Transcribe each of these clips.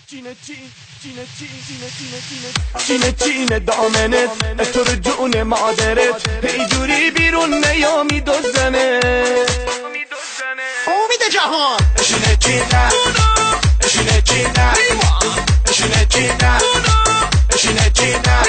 چینه دامنت تو رو جون مادرت اینجوری بیرون نیامی دوزنه امید جهان اشینه چینه اشینه چینه اشینه چینه اشینه چینه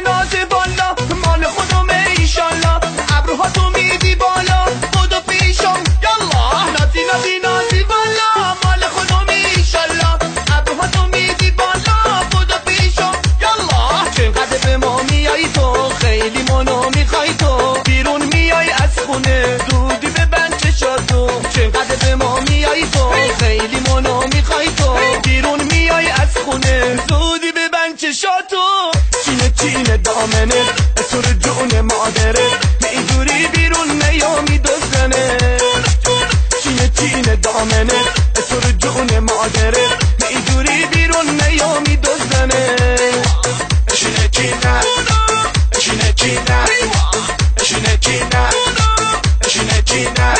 نازه بالا مال خودمه ایشالله ابروها تو میدی بالا خودو پیشم یالله نازی بالا مال خودمه ایشالله ابروها تو میدی بالا خودو پیشم یالله چقدر به ما میای تو خیلی منو میخوای تو بیرون میای از خونه زودی ببند چشاتو چقدر به ما میای تو خیلی منو میخوای تو بیرون میای از خونه زودی ببند چشاتو چینه دامنت تو رو جون مادرت اینجوری بیرون نیامی دوزنه چینه دامنت تو رو جون مادرت اینجوری بیرون نیامی دوزنه اشینه چینه اشینه چینه اشینه چینه اشینه چینه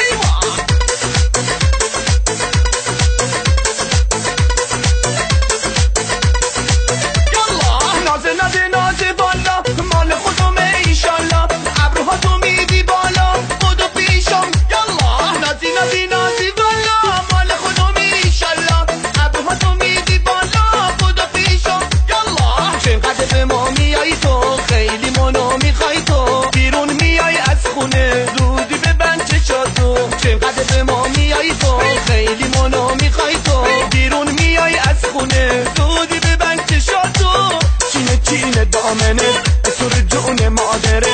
نازه بالا مال خودمه ایشالله ابروها تو میدی بالا خودو پیشم یالله نازی بالا مال خودمه ایشالله ابروها تو میدی بالا خودو پیشم یالله چقدر به ما میای تو خیلی منو میخوای تو بیرون میای از خونه زودی ببند چشاتو چقدر به ما میای تو خیلی منو میخوای تو بیرون میای از خونه زودی ببند چشاتو چینه دامنت تو رو جون مادرت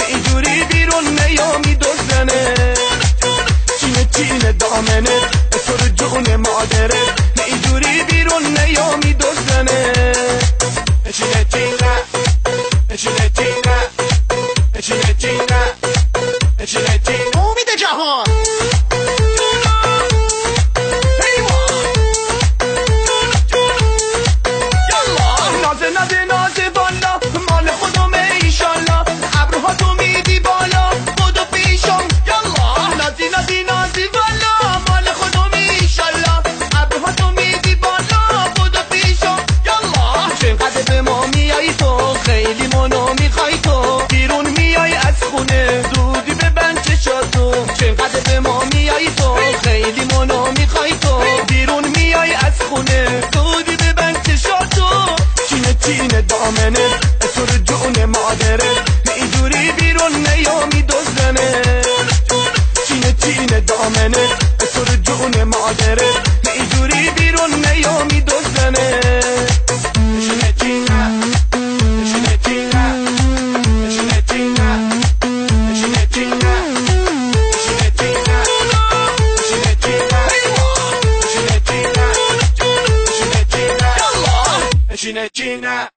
اینجوری بیرون نیامی دوزنه چینه دامنت تو رو جون مادرت اینجوری بیرون نیامی دوزنه اشینه چینه اشینه چینه اشینه چینه اشینه چینه امید جهان نازه بالا مال خودمه ایشالله ابروها تو میدی بالا خودو پیشم یالله نازی بالا مال خودمه ایشالله ابروها تو میدی بالا خودو پیشم یالله چقدر به ما میای تو خیلی منو میخوای تو بیرون میای از خونه زودی ببند چشاتو چقدر به ما میای تو خیلی منو میخوای تو بیرون میای از خونه زودی ببند چشاتو چینه دامنت تو رو جون مادرت اینجوری بیرون نیامی دوزنه چینه دامنت تو رو جون مادرت اینجوری بیرون نیامی دوزنه اشینه چینه اشینه چینه اشینه چینه اشینه چینه اشینه چینه اشینه چینه اشینه چینه اشینه چینه اشینه چینه